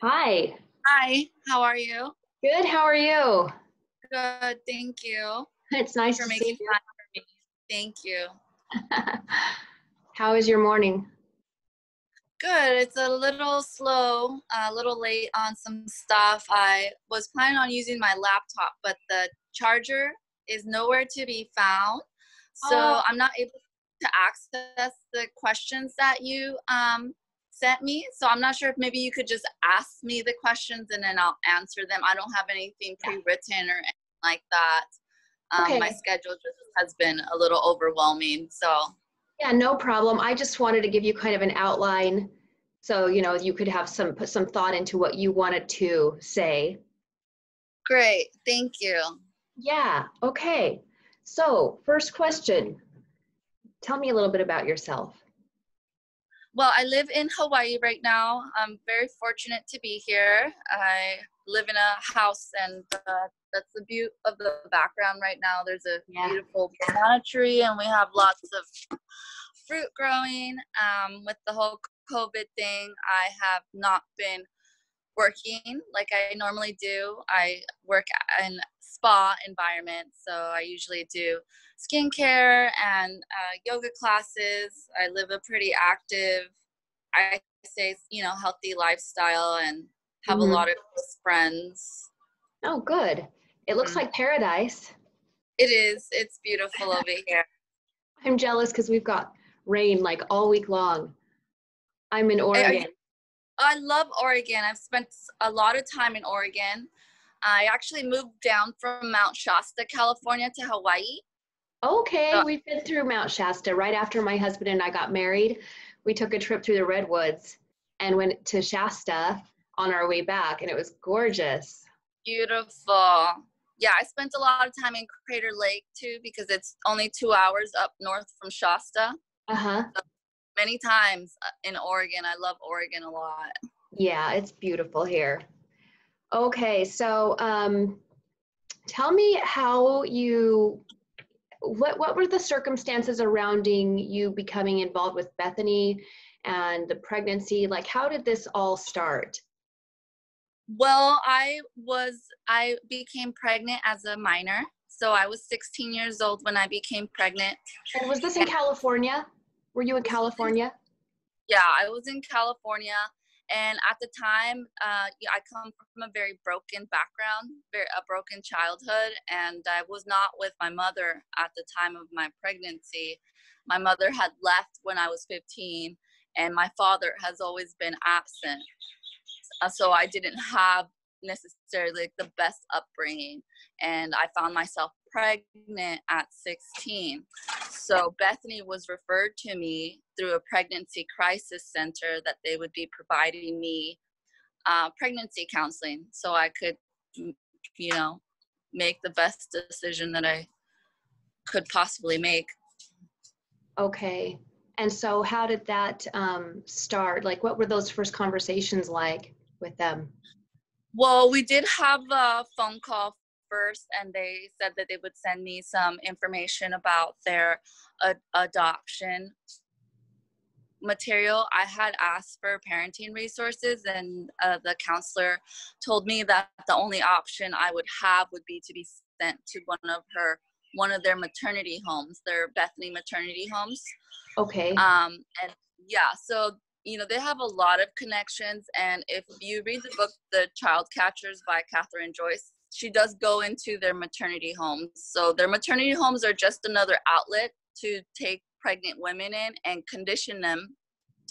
Hi. Hi, how are you? Good. How are you? Good, thank you It's nice for to making see you. time for me. Thank you. How is your morning? Good. It's a little slow, a little late on some stuff. I was planning on using my laptop, but the charger is nowhere to be found. Oh, So I'm not able to access the questions that you sent me. So I'm not sure if maybe you could just ask me the questions and then I'll answer them. I don't have anything yeah. pre-written or anything like that. My Okay. schedule just has been a little overwhelming. So Yeah, no problem. I just wanted to give you kind of an outline so, you could have put some thought into what you wanted to say. great. Thank you. Yeah. Okay. So, first question. Tell me a little bit about yourself. Well, I live in Hawaii right now. I'm very fortunate to be here. I live in a house, and that's the beauty of the background right now. There's a Yeah. beautiful banana tree, and we have lots of fruit growing. With the whole COVID thing, I have not been working like I normally do. I work in spa environment, so I usually do skincare and yoga classes. I live a pretty active, I say, healthy lifestyle and have a Hmm. lot of close friends. Oh, good. It looks Mm. like paradise. It is. It's beautiful over here. I'm jealous because we've got rain like all week long. I'm in Are you, Oregon. I love Oregon. I've spent a lot of time in Oregon. I actually moved down from Mount Shasta, California to Hawaii. Okay, So we've been through Mount Shasta. Right after my husband and I got married, we took a trip through the redwoods and went to Shasta on our way back, and it was gorgeous. beautiful. Yeah, I spent a lot of time in Crater Lake too because it's only 2 hours up north from Shasta. Uh-huh. So many times in Oregon. I love Oregon a lot. Yeah, it's beautiful here. Okay, so tell me what were the circumstances surrounding you becoming involved with Bethany and the pregnancy? Like, how did this all start? Well, I became pregnant as a minor. So I was 16 years old when I became pregnant. And was this in California? Were you in This was in, California? yeah, I was in California. And at the time, yeah, I come from a very broken background, a broken childhood, and I was not with my mother at the time of my pregnancy. My mother had left when I was 15, and my father has always been absent. So I didn't have necessarily like the best upbringing, and I found myself pregnant at 16. So Bethany was referred to me through a pregnancy crisis center that they would be providing me pregnancy counseling so I could, you know, make the best decision that I could possibly make. Okay. And so how did that start? Like, what were those first conversations like with them? Well, we did have a phone call first, and they said that they would send me some information about their adoption material. I had asked for parenting resources, and the counselor told me that the only option I would have would be to be sent to one of their maternity homes, their Bethany maternity homes. Okay. And yeah, so they have a lot of connections, and if you read the book The Child Catchers by Catherine Joyce, she does go into their maternity homes. So their maternity homes are just another outlet to take pregnant women in and condition them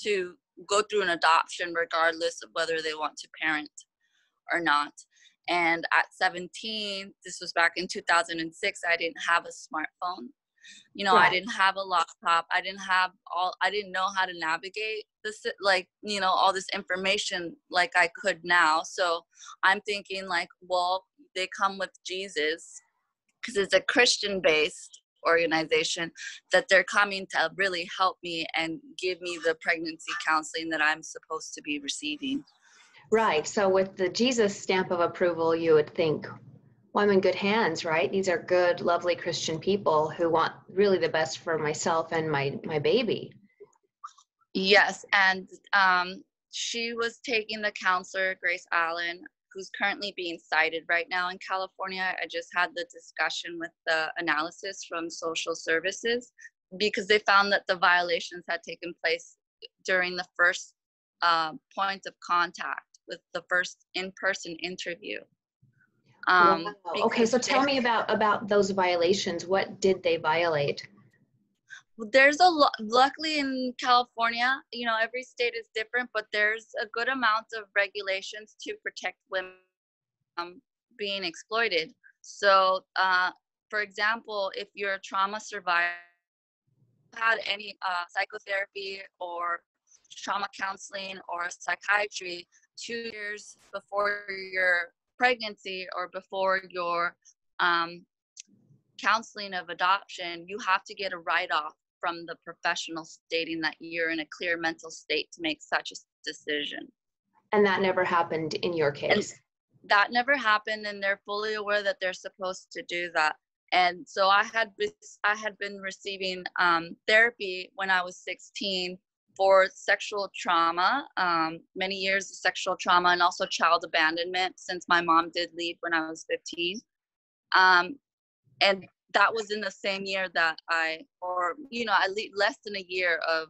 to go through an adoption regardless of whether they want to parent or not. And at 17, this was back in 2006, I didn't have a smartphone. I Right. didn't have a laptop. I didn't know how to navigate this, like, all this information like I could now. So I'm thinking like, well, they come with Jesus because it's a Christian based organization, that they're coming to really help me and give me the pregnancy counseling that I'm supposed to be receiving. Right. So with the Jesus stamp of approval, you would think, well, I'm in good hands, right? These are good, lovely Christian people who want really the best for myself and my baby. Yes, and she was taking the counselor, Grace Allen, who's currently being cited right now in California. I just had the discussion with the analysis from social services because they found that the violations had taken place during the first point of contact with the first in-person interview. Wow. Okay, so Because tell me about those violations. What did they violate? there's a lot, luckily in California, you know, every state is different, but there's a good amount of regulations to protect women being exploited. So, for example, if you're a trauma survivor, had any psychotherapy or trauma counseling or psychiatry 2 years before your pregnancy or before your counseling of adoption, you have to get a write-off from the professional stating that you're in a clear mental state to make such a decision. And that never happened in your case? And that never happened, and they're fully aware that they're supposed to do that. And so I had been receiving therapy when I was 16 for sexual trauma, many years of sexual trauma, and also child abandonment since my mom did leave when I was 15. And that was in the same year that less than a year of,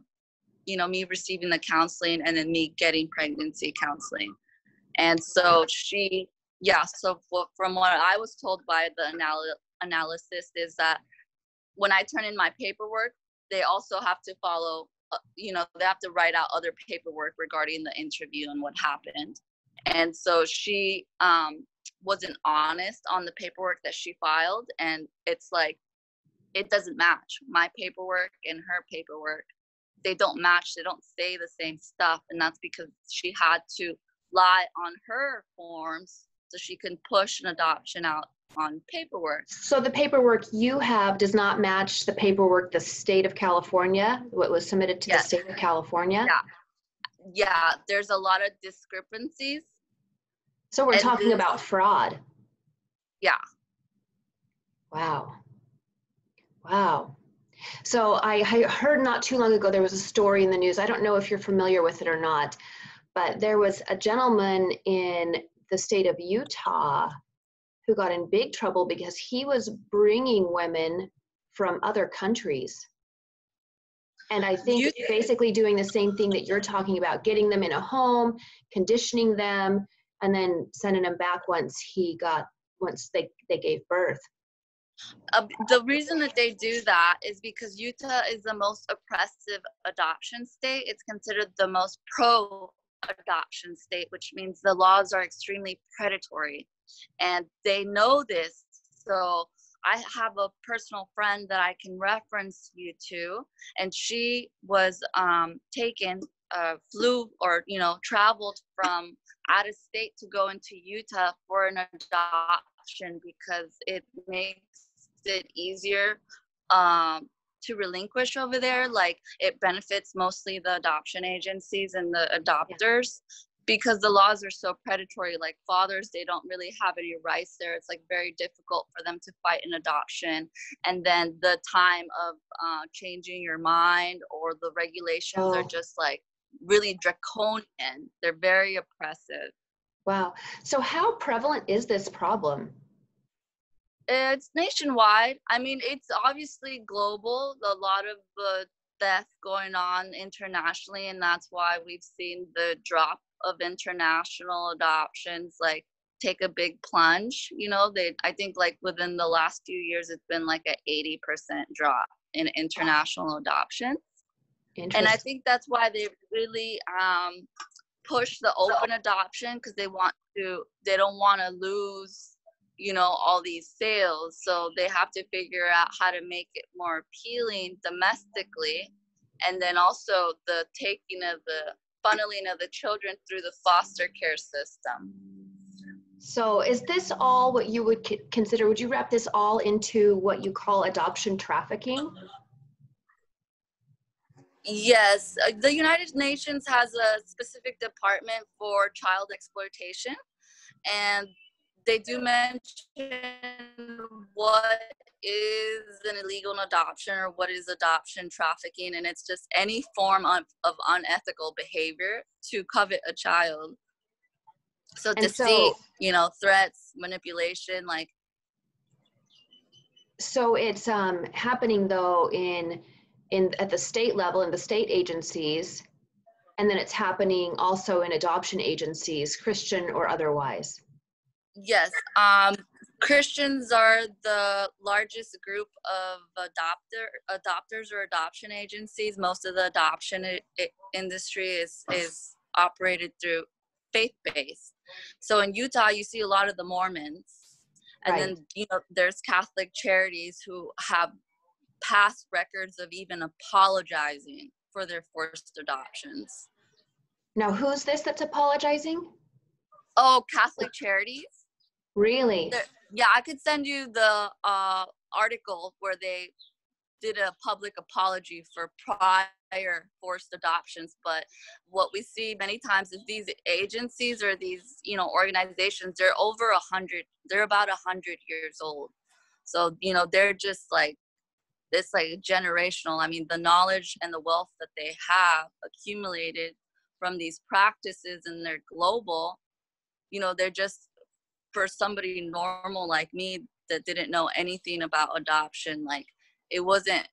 you know, me receiving the counseling and then me getting pregnancy counseling. And so from what I was told by the analysis is that when I turn in my paperwork, they also have to follow, they have to write out other paperwork regarding the interview and what happened. And so she wasn't honest on the paperwork that she filed. And it's like, it doesn't match my paperwork and her paperwork. They don't match. They don't say the same stuff. And that's because she had to lie on her forms so she can push an adoption out on paperwork. So the paperwork you have does not match the paperwork the state of California, what was submitted to the state of California? Yeah, there's a lot of discrepancies. So we're talking about fraud. Yeah. Wow. So I heard not too long ago, there was a story in the news. I don't know if you're familiar with it or not, but there was a gentleman in the state of Utah who got in big trouble because he was bringing women from other countries. And I think basically doing the same thing that you're talking about, getting them in a home, conditioning them, and then sending them back once they gave birth. The reason that they do that is because Utah is the most oppressive adoption state. It's considered the most pro-adoption state, which means the laws are extremely predatory. And they know this. So I have a personal friend that I can reference you to, and she was traveled from out of state to go into Utah for an adoption because it makes it easier to relinquish over there. Like, it benefits mostly the adoption agencies and the adopters because the laws are so predatory. Like, fathers, they don't really have any rights there. It's like very difficult for them to fight an adoption. And then the time of changing your mind or the regulations are just like really draconian. They're very oppressive. Wow. So how prevalent is this problem? It's nationwide. I mean, it's obviously global. A lot of death going on internationally, and that's why we've seen the drop of international adoptions like take a big plunge. I think like within the last few years, it's been like an 80% drop in international adoptions. And I think that's why they really push the open adoption, because they don't want to lose all these sales. So they have to figure out how to make it more appealing domestically, and then also the funneling of the children through the foster care system. So is this all what you would consider, would you wrap this all into what you call adoption trafficking? Yes, the United Nations has a specific department for child exploitation, and they do mention what is an illegal adoption or what is adoption trafficking, and it's just any form of unethical behavior to covet a child. So And deceit, so, threats, manipulation, like. so it's happening though in at the state level in the state agencies, and then it's happening also in adoption agencies, Christian or otherwise. Yes, Christians are the largest group of adopters or adoption agencies. Most of the adoption industry is operated through faith-based. So in Utah, you see a lot of the Mormons, and Right. then there's Catholic charities who have past records of even apologizing for their forced adoptions. Now, who's this that's apologizing? Oh, Catholic charities. Really? Yeah, I could send you the article where they did a public apology for prior forced adoptions. But what we see many times is these agencies or these, organizations, they're over 100, they're about 100 years old. So, they're just like, it's like generational. I mean, the knowledge and the wealth that they have accumulated from these practices, and they're global, they're just, for somebody normal like me that didn't know anything about adoption, like it wasn't,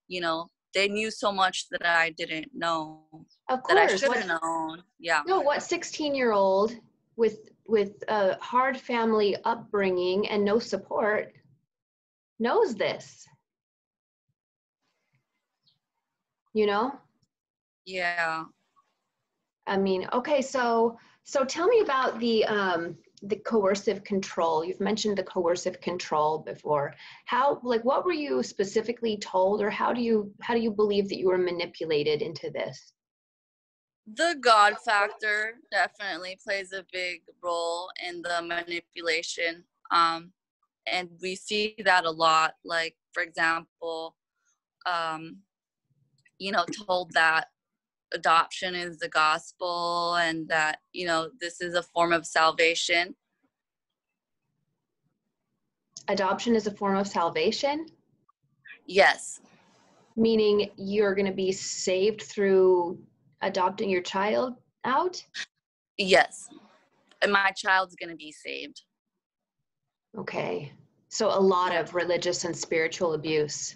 they knew so much that I didn't know, Of that I course. should have known. Yeah. No, what 16-year-old with a hard family upbringing and no support knows this? Yeah. I mean, okay, so tell me about the coercive control. You've mentioned the coercive control before. What were you specifically told, or how do you believe that you were manipulated into this? The God factor definitely plays a big role in the manipulation. And we see that a lot. Like, for example, told that adoption is the gospel and that, this is a form of salvation. Adoption is a form of salvation? Yes. Meaning you're going to be saved through adopting your child out? Yes. And my child's going to be saved. Okay. So a lot of religious and spiritual abuse.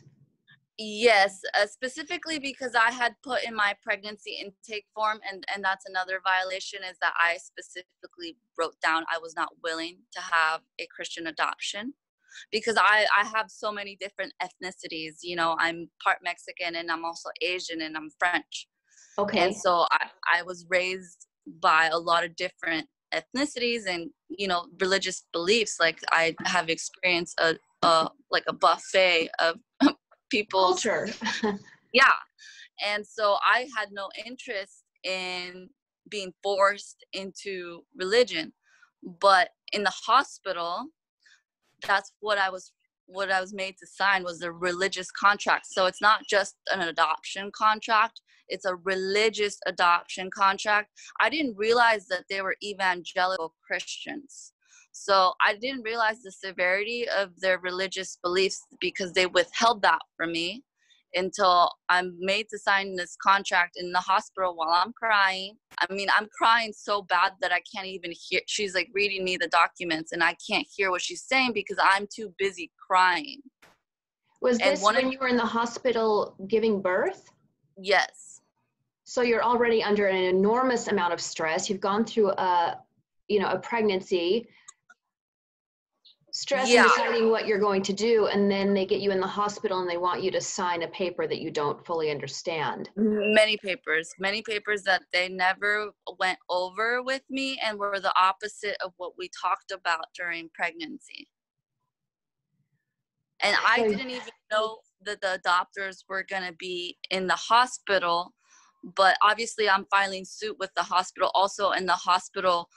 Yes, specifically because I had put in my pregnancy intake form, and that's another violation, is that I specifically wrote down I was not willing to have a Christian adoption, because I have so many different ethnicities. I'm part Mexican, and I'm also Asian, and I'm French. Okay. And so I was raised by a lot of different ethnicities and, religious beliefs. Like I have experienced a buffet of people's culture. Yeah. And so I had no interest in being forced into religion. But in the hospital, that's what I was made to sign, was a religious contract. So it's not just an adoption contract, it's a religious adoption contract. I didn't realize that they were evangelical Christians. So I didn't realize the severity of their religious beliefs, because they withheld that from me until I'm made to sign this contract in the hospital while I'm crying. I mean, I'm crying so bad that I can't even hear. She's like reading me the documents and I can't hear what she's saying because I'm too busy crying. Was this when you were in the hospital giving birth? Yes. So you're already under an enormous amount of stress. You've gone through a pregnancy, stress in deciding what you're going to do, and then they get you in the hospital and they want you to sign a paper that you don't fully understand. Many papers that they never went over with me and were the opposite of what we talked about during pregnancy. And I didn't even know that the adopters were going to be in the hospital, but obviously I'm filing suit with the hospital also, and the hospital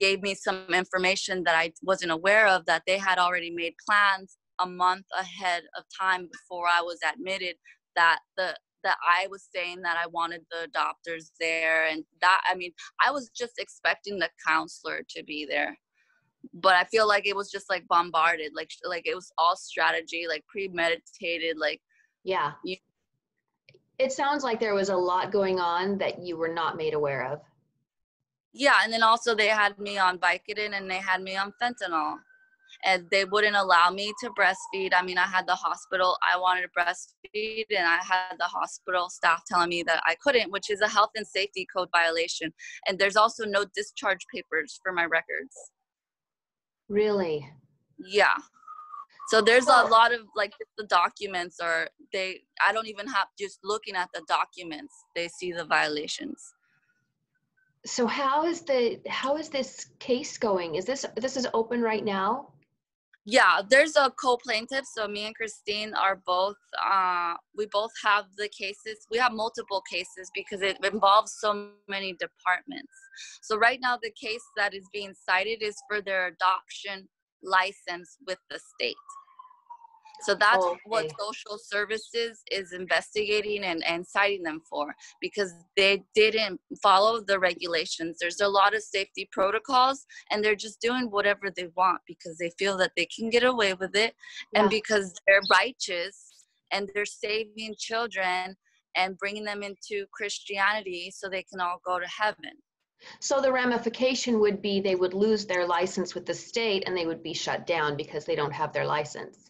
gave me some information that I wasn't aware of, that they had already made plans a month ahead of time before I was admitted, that I was saying that I wanted the adopters there. And that, I mean, I was just expecting the counselor to be there. but I feel like it was just like bombarded, like it was all strategy, like premeditated, like Yeah. you, It sounds like there was a lot going on that you were not made aware of. yeah. And then also they had me on Vicodin and they had me on fentanyl, and they wouldn't allow me to breastfeed. I mean, I had the hospital, I wanted to breastfeed, and I had the hospital staff telling me that I couldn't, which is a health and safety code violation. And there's also no discharge papers for my records. Really? Yeah. So there's So, a lot of like the documents are I don't even have, just looking at the documents, they see the violations. so how is this case going? Is this is open right now? Yeah, there's a co-plaintiff. So me and Christine are both, we both have the cases. We have multiple cases because it involves so many departments. So right now the case that is being cited is for their adoption license with the state. So that's what Okay. social services is investigating and citing them for, because they didn't follow the regulations. There's a lot of safety protocols and they're just doing whatever they want because they feel that they can get away with it. Yeah. And because they're righteous and they're saving children and bringing them into Christianity so they can all go to heaven. So the ramification would be they would lose their license with the state and they would be shut down because they don't have their license.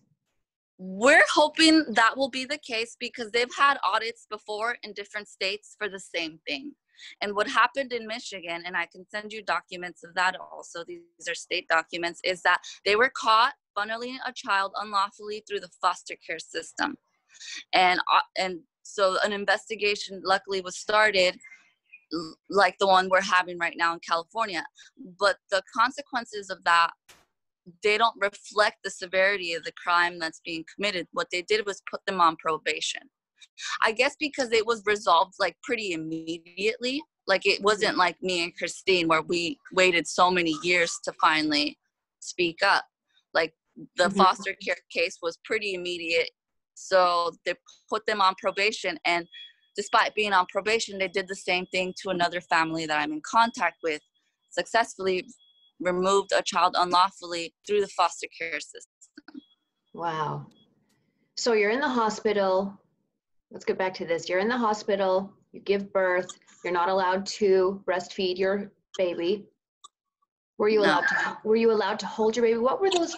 We're hoping that will be the case because they've had audits before in different states for the same thing. And what happened in Michigan, and I can send you documents of that also, these are state documents, is that they were caught funneling a child unlawfully through the foster care system. And so an investigation luckily was started, like the one we're having right now in California. But the consequences of that, they don't reflect the severity of the crime that's being committed. What they did was put them on probation. I guess because it was resolved like pretty immediately. Like it wasn't like me and Christine where we waited so many years to finally speak up. Like the foster care case was pretty immediate. So they put them on probation, and despite being on probation, they did the same thing to another family that I'm in contact with, successfully removed a child unlawfully through the foster care system. Wow. So you're in the hospital. Let's get back to this. You're in the hospital, you give birth, you're not allowed to breastfeed your baby. Were you allowed to hold your baby? What were those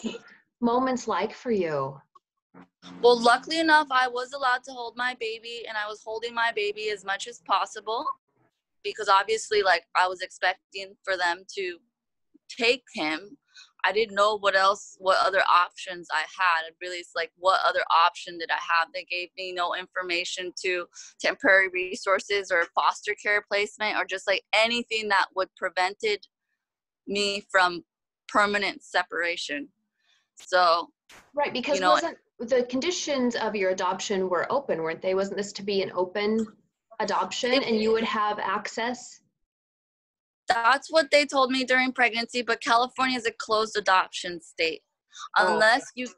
moments like for you? Well, luckily enough, I was allowed to hold my baby, and I was holding my baby as much as possible because obviously, like, I was expecting for them to take him. I didn't know what other options I had. Really, it's like, what other option did I have? They gave me no information to temporary resources or foster care placement or just like anything that would prevented me from permanent separation. So, right, because wasn't the conditions of your adoption were open, weren't they? Wasn't this to be an open adoption and you would have access? That's what they told me during pregnancy, but California is a closed adoption state unless you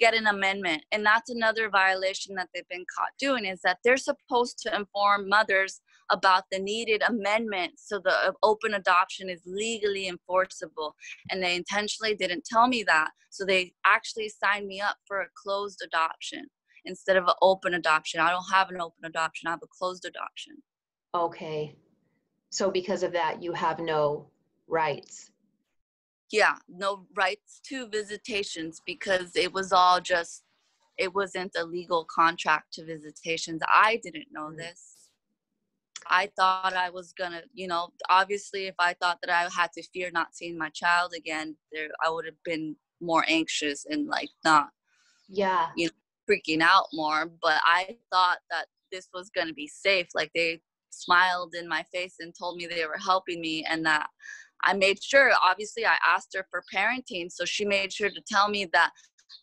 get an amendment. And that's another violation that they've been caught doing, is that they're supposed to inform mothers about the needed amendment so the open adoption is legally enforceable. And they intentionally didn't tell me that. So they actually signed me up for a closed adoption instead of an open adoption. I don't have an open adoption. I have a closed adoption. Okay. So because of that, you have no rights. Yeah, no rights to visitations because it was all just, it wasn't a legal contract to visitations. I didn't know this. I thought I was gonna, obviously if I thought that I had to fear not seeing my child again, I would have been more anxious and like not, freaking out more. But I thought that this was gonna be safe. Like they smiled in my face and told me they were helping me, and that I made sure, obviously I asked her for parenting, so she made sure to tell me that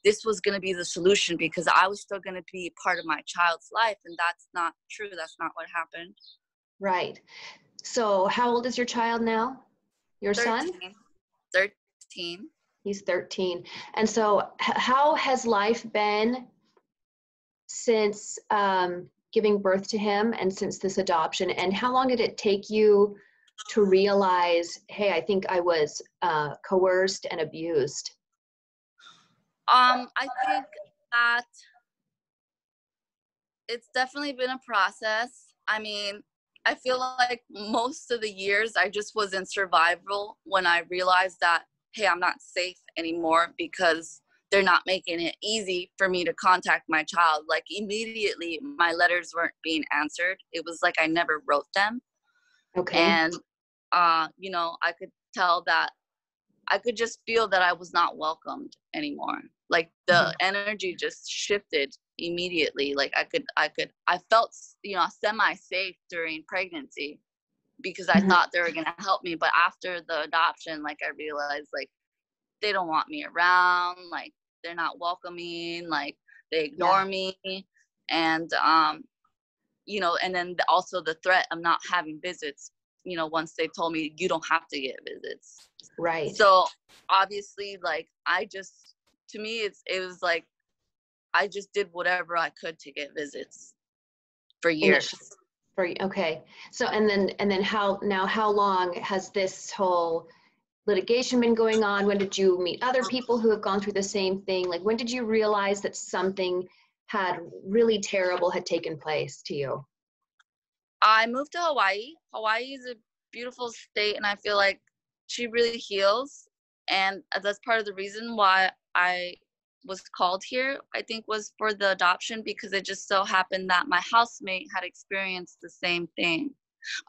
this was going to be the solution because I was still going to be part of my child's life, and that's not true. That's not what happened. Right. So how old is your child now? Your 13. son? 13. He's 13. And so how has life been since giving birth to him and since this adoption? And how long did it take you to realize, hey, I think I was coerced and abused? I think that it's definitely been a process. I mean, I feel like most of the years I just was in survival when I realized that, hey, I'm not safe anymore because they're not making it easy for me to contact my child. Like immediately my letters weren't being answered. It was like I never wrote them. Okay. And, you know, I could tell that I could just feel that I was not welcomed anymore. Like the energy just shifted immediately. Like I felt, you know, semi-safe during pregnancy because I thought they were going to help me. But after the adoption, like I realized like they don't want me around. Like they're not welcoming. Like they ignore me. And, you know, and then also the threat of not having visits, you know, once they told me you don't have to get visits. Right. So obviously, like to me, it was like I just did whatever I could to get visits for years. Okay. So and then how long has this whole litigation been going on? When did you meet other people who have gone through the same thing? Like when did you realize that something had really terrible had taken place to you? I moved to Hawaii. Hawaii is a beautiful state, and I feel like she really heals. And that's part of the reason why I was called here, I think, was for the adoption, because it just so happened that my housemate had experienced the same thing,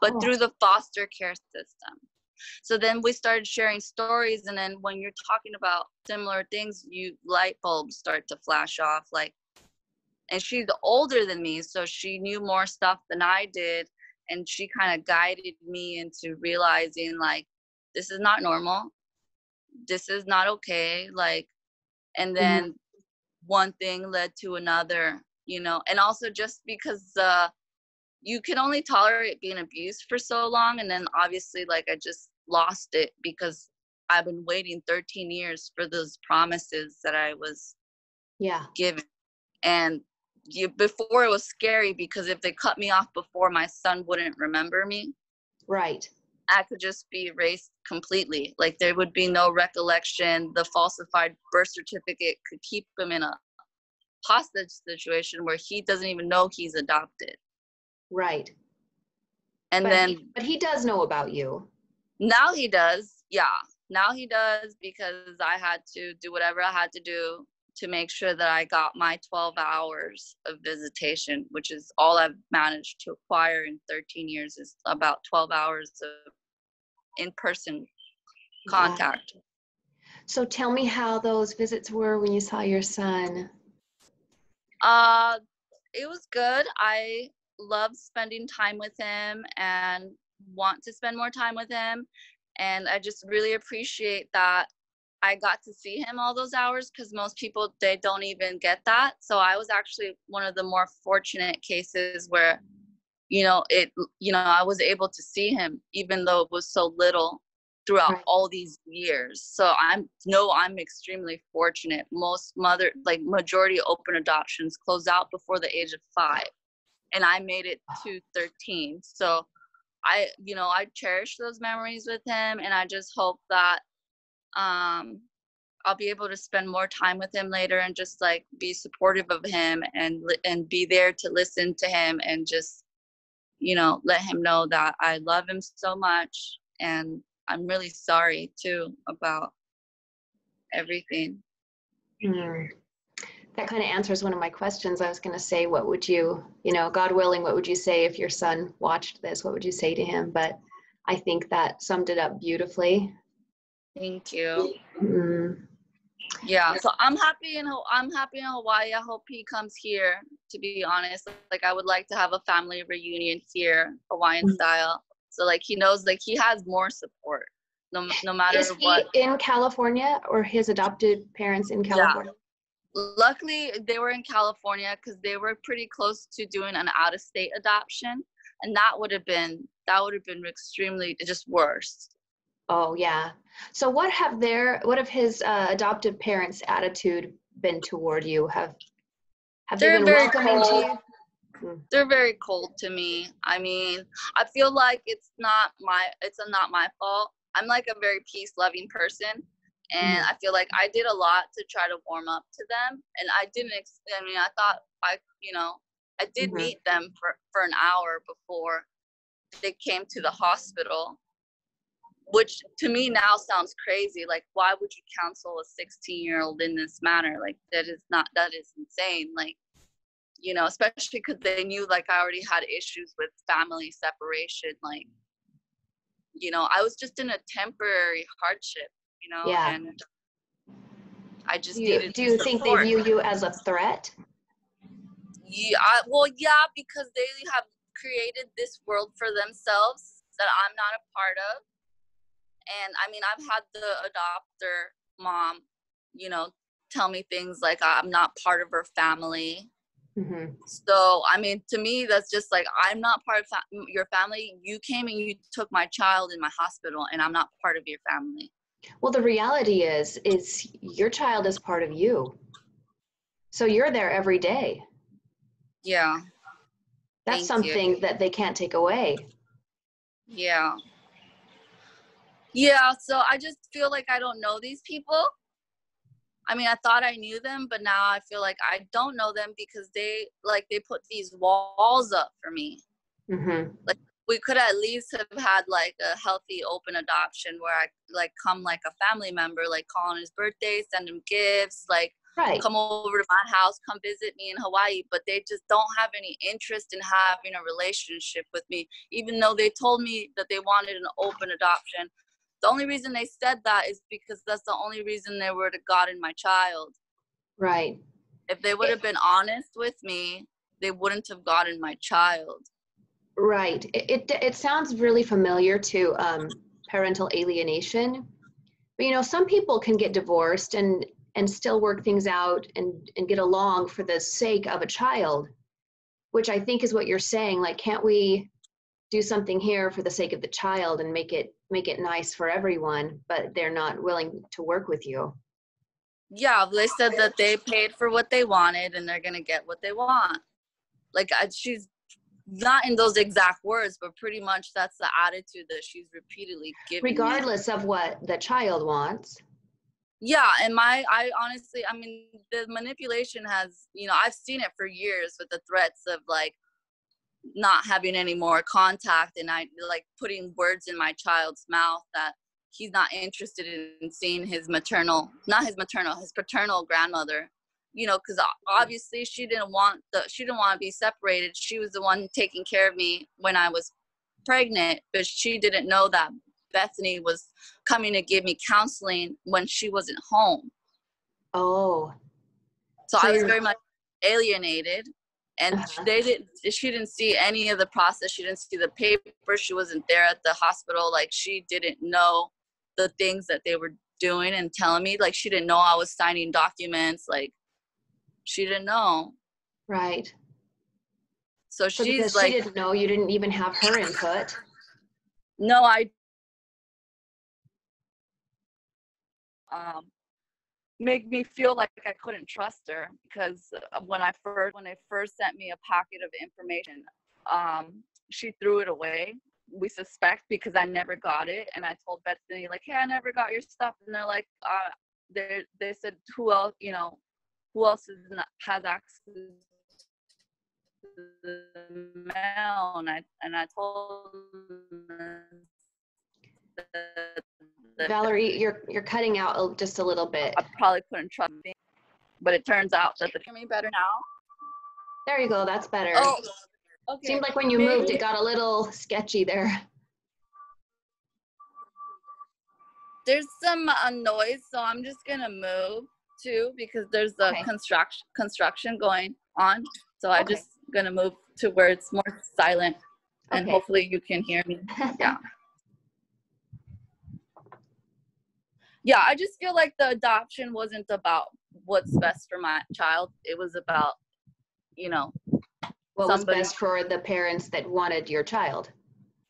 but through the foster care system. So then we started sharing stories, and then when you're talking about similar things, light bulbs start to flash off. Like, and she's older than me, so she knew more stuff than I did, and she kind of guided me into realizing like this is not normal, this is not okay. Like, and then one thing led to another, you know. And also just because you can only tolerate being abused for so long, and then obviously like I just lost it because I've been waiting 13 years for those promises that I was given. And before it was scary because if they cut me off before, my son wouldn't remember me. Right. I could just be erased completely. Like there would be no recollection. The falsified birth certificate could keep him in a hostage situation where he doesn't even know he's adopted. Right. And but he does know about you. Now he does. Yeah. Now he does, because I had to do whatever I had to do to make sure that I got my 12 hours of visitation, which is all I've managed to acquire in 13 years, is about 12 hours of in-person contact. Yeah. So tell me how those visits were when you saw your son. It was good. I love spending time with him and want to spend more time with him. And I just really appreciate that I got to see him all those hours, because most people, they don't even get that. So I was actually one of the more fortunate cases where, I was able to see him even though it was so little throughout all these years. So I'm extremely fortunate. Most majority open adoptions close out before the age of 5, and I made it to 13. So I cherish those memories with him, and I just hope that I'll be able to spend more time with him later and just like be supportive of him and be there to listen to him and just, let him know that I love him so much, and I'm really sorry too about everything. That kind of answers one of my questions. I was going to say, what would you, God willing, what would you say if your son watched this? What would you say to him? But I think that summed it up beautifully. Thank you. Yeah, so I'm happy in Hawaii. I hope he comes here, to be honest. Like, I would like to have a family reunion here, Hawaiian style. So like he knows, like he has more support no matter what. Is he in California, or his adopted parents in California? Yeah. Luckily they were in California, because they were pretty close to doing an out-of-state adoption, and that would have been extremely just worse. Oh yeah. So what have his adoptive parents' attitude been toward you? Have they been welcoming to you? they're very cold to me. I mean, I feel like it's not my fault. I'm like a very peace-loving person, and I feel like I did a lot to try to warm up to them, and I thought I did meet them for an hour before they came to the hospital, which to me now sounds crazy. Like, why would you counsel a 16-year-old in this manner? Like, that is insane. Like, especially because they knew, like, I already had issues with family separation. Like, I was just in a temporary hardship, Yeah. and I just Do needed you think they support. view you as a threat? Yeah, because they have created this world for themselves that I'm not a part of. And I mean, I've had the adopter mom, tell me things like I'm not part of her family. So, I mean, to me, that's just like, I'm not part of your family. You came and you took my child in my hospital, and I'm not part of your family. Well, the reality is your child is part of you. So you're there every day. Yeah. That's something that they can't take away. Yeah. Yeah, so I just feel like I don't know these people. I mean, I thought I knew them, but now I feel like I don't know them because they put these walls up for me. Like, we could at least have had like a healthy open adoption where I like come like a family member, like call on his birthday, send him gifts, like come over to my house, come visit me in Hawaii. But they just don't have any interest in having a relationship with me, even though they told me that they wanted an open adoption. The only reason they said that is because that's the only reason they would have gotten my child. Right. If they would have been honest with me, they wouldn't have gotten my child. Right. It sounds really familiar to parental alienation. But some people can get divorced and still work things out and get along for the sake of a child, which I think is what you're saying. Like, can't we do something here for the sake of the child and make it nice for everyone? But they're not willing to work with you. Yeah, they said that they paid for what they wanted and they're gonna get what they want. Like, she's not in those exact words, but pretty much that's the attitude that she's repeatedly given regardless me. Of what the child wants. Yeah, and I honestly, I mean, the manipulation has, I've seen it for years with the threats of like not having any more contact, and I like putting words in my child's mouth that he's not interested in seeing his paternal grandmother, because obviously she didn't want to be separated. She was the one taking care of me when I was pregnant, but she didn't know that Bethany was coming to give me counseling when she wasn't home. Oh. So I was very much alienated. And she didn't see any of the process. She didn't see the paper. She wasn't there at the hospital. Like, she didn't know the things that they were doing and telling me. Like, she didn't know I was signing documents. Like, she didn't know. Right. So she's because like, she didn't know, you didn't even have her input. No, make me feel like I couldn't trust her, because when they first sent me a packet of information, she threw it away. We suspect because I never got it, and I told Bethany, like, hey, I never got your stuff, and they're like, they said, who else has access to the mail, and I told them that Valerie, you're cutting out just a little bit. I probably couldn't trust me, but it turns out that hear me better now. There you go. That's better. Oh, okay. Seemed like when you moved, it got a little sketchy there. There's some noise, so I'm just gonna move too, because there's a construction going on. So I'm just gonna move to where it's more silent, and hopefully you can hear me. Yeah. Yeah, I just feel like the adoption wasn't about what's best for my child. It was about, what was best for the parents that wanted your child.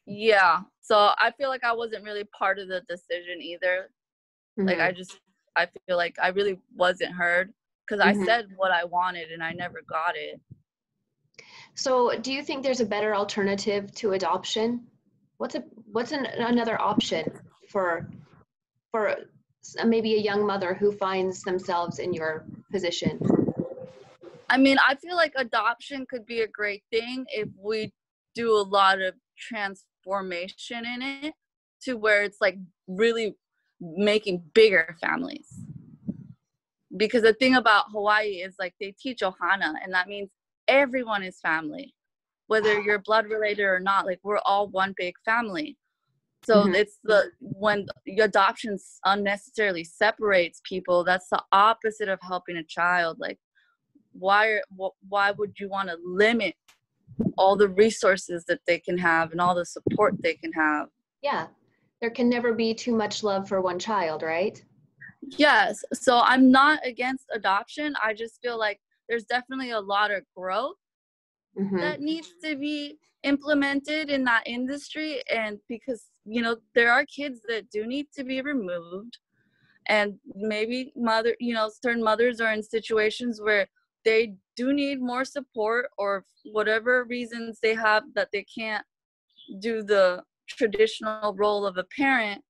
Yeah. So I feel like I wasn't really part of the decision either. Like, I feel like I really wasn't heard, because I said what I wanted and I never got it. So do you think there's a better alternative to adoption? Another option for maybe a young mother who finds themselves in your position? I mean, I feel like adoption could be a great thing if we do a lot of transformation in it to where it's like really making bigger families. Because the thing about Hawaii is like they teach Ohana, and that means everyone is family, whether you're blood related or not. Like we're all one big family. So Mhm. it's when adoption unnecessarily separates people, that's the opposite of helping a child. Like why would you want to limit all the resources that they can have and all the support they can have? Yeah, there can never be too much love for one child, right? Yes. So I'm not against adoption. I just feel like there's definitely a lot of growth Mm-hmm. that needs to be implemented in that industry. And because, there are kids that do need to be removed, and maybe certain mothers are in situations where they do need more support, or whatever reasons they have that they can't do the traditional role of a parent,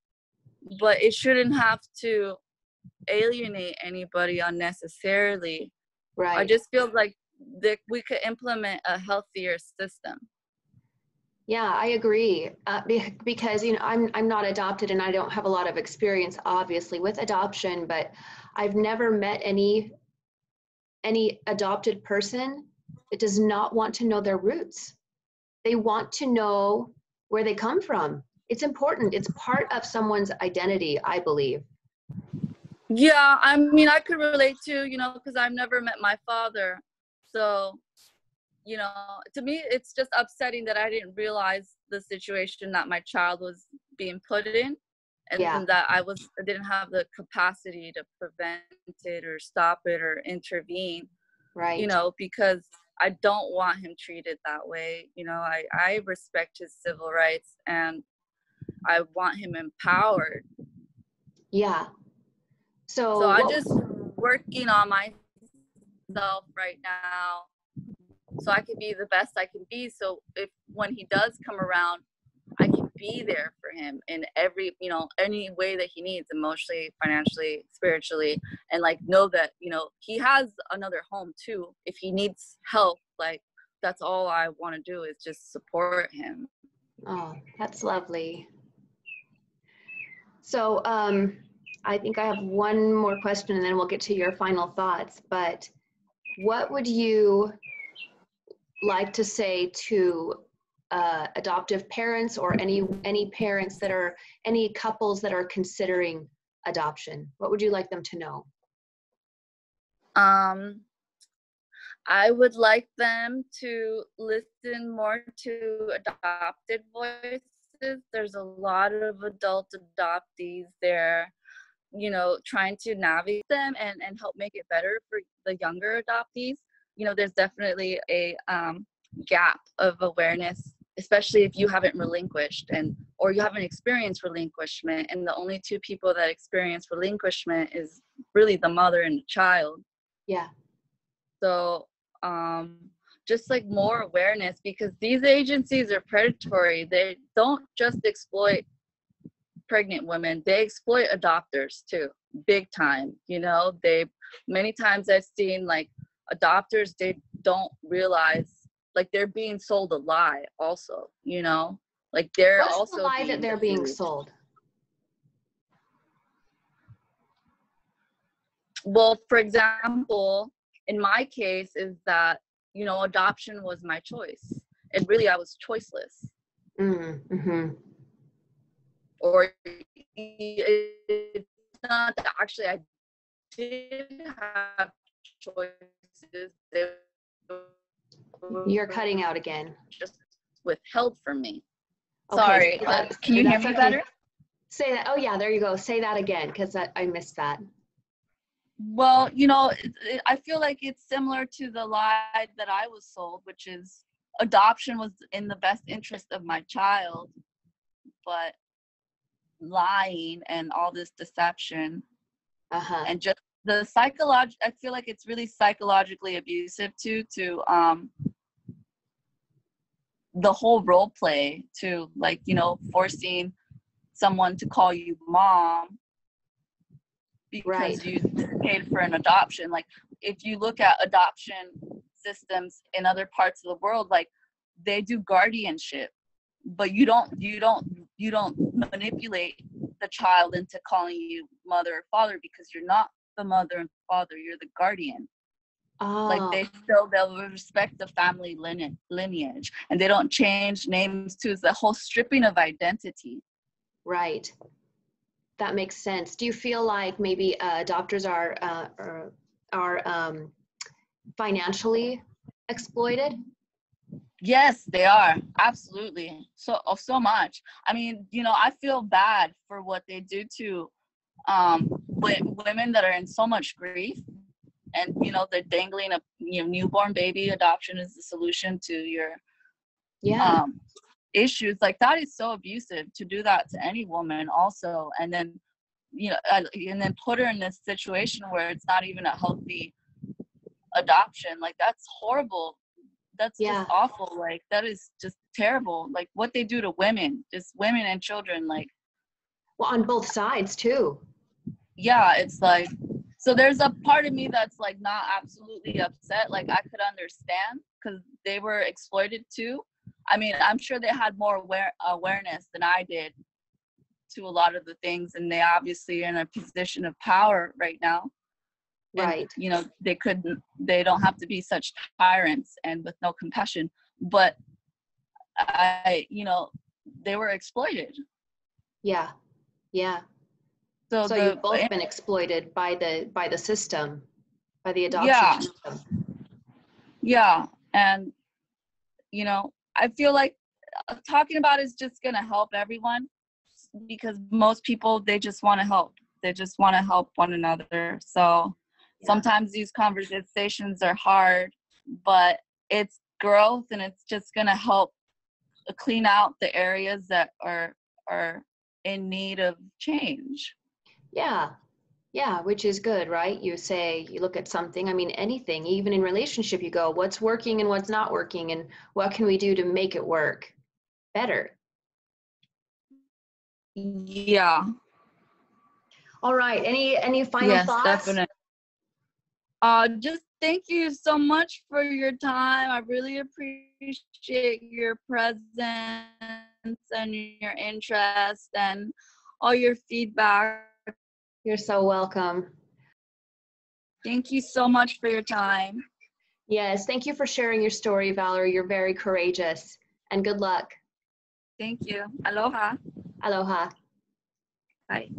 but it shouldn't have to alienate anybody unnecessarily. I Right. just feel like that we could implement a healthier system. Yeah, I agree. Because I'm not adopted and I don't have a lot of experience, obviously, with adoption. But I've never met any adopted person that does not want to know their roots. They want to know where they come from. It's important. It's part of someone's identity, I believe. Yeah, I mean, I could relate to, because I've never met my father. So, to me, it's just upsetting that I didn't realize the situation that my child was being put in, Yeah, and that I didn't have the capacity to prevent it or stop it or intervene, right. because I don't want him treated that way. I respect his civil rights, and I want him empowered. Yeah. So So I what just working on myself right now so I can be the best I can be. So if when he does come around, I can be there for him in every, any way that he needs, emotionally, financially, spiritually, and like know that, he has another home too. If he needs help, like that's all I want to do is just support him. Oh, that's lovely. So I think I have one more question and then we'll get to your final thoughts. But what would you like to say to adoptive parents or any parents that are any couples that are considering adoption? What would you like them to know? Um, I would like them to listen more to adopted voices. There's a lot of adult adoptees there, trying to navigate them and help make it better for the younger adoptees. There's definitely a gap of awareness, especially if you haven't relinquished or you haven't experienced relinquishment. And the only two people that experience relinquishment is really the mother and the child. Yeah. So just like more awareness, because these agencies are predatory. They don't just exploit pregnant women, they exploit adopters too, big time. They many times I've seen like adopters, they don't realize like they're being sold a lie also, like they're What's the also lie that being they're being abused. sold? Well, for example, in my case is that, adoption was my choice. And really I was choiceless. Mm-hmm. Or it's not that actually I did have choices. They You're were cutting out again. just withheld from me. Okay, Sorry. Can you hear that's me okay. better? Say that. Oh yeah, there you go. Say that again because I missed that. Well, I feel like it's similar to the lie that I was sold, which is adoption was in the best interest of my child, but lying and all this deception Uh-huh. and just the I feel like it's really psychologically abusive too, to the whole role play to, like, you know, forcing someone to call you mom because Right. you paid for an adoption. Like, if you look at adoption systems in other parts of the world, like, they do guardianship, but you don't manipulate the child into calling you mother or father, because you're not the mother and father, you're the guardian. Like, Oh, they'll respect the family lineage, and they don't change names too. It's the whole stripping of identity. right. That makes sense. Do you feel like maybe adopters are financially exploited? Yes, they are. Absolutely. So much. I mean, you know, I feel bad for what they do to women that are in so much grief, and, you know, they're dangling a, you know, newborn baby. Adoption is the solution to your Yeah, issues. Like, that is so abusive to do that to any woman also, and then, you know, and then put her in this situation where it's not even a healthy adoption. Like, that's horrible. That's just yeah. awful. Like, that is just terrible. Like, what they do to women, just women and children. Like, Well, on both sides too. yeah, it's like, so there's a part of me that's like not absolutely upset. Like, I could understand because they were exploited too. I mean, I'm sure they had more awareness than I did to a lot of the things, and they obviously are in a position of power right now. And, Right. you know, they don't have to be such tyrants and with no compassion. But you know, they were exploited. Yeah, yeah. So So you've both been exploited by the system, by the adoption yeah, system. yeah. And, you know, I feel like talking about it is just going to help everyone, because most people, they just want to help. They just want to help one another. So Yeah. sometimes these conversations are hard, but it's growth, and it's just going to help clean out the areas that are in need of change. Yeah. Yeah, which is good, right? You say, you look at something, I mean, anything, even in relationship, you go, what's working and what's not working, and what can we do to make it work better? Yeah. All right. Any final Yes, thoughts? definitely. Just thank you so much for your time. I really appreciate your presence and your interest and all your feedback. You're so welcome. Thank you so much for your time. Yes, thank you for sharing your story, Valerie. You're very courageous, and good luck. Thank you. Aloha. Aloha. Bye.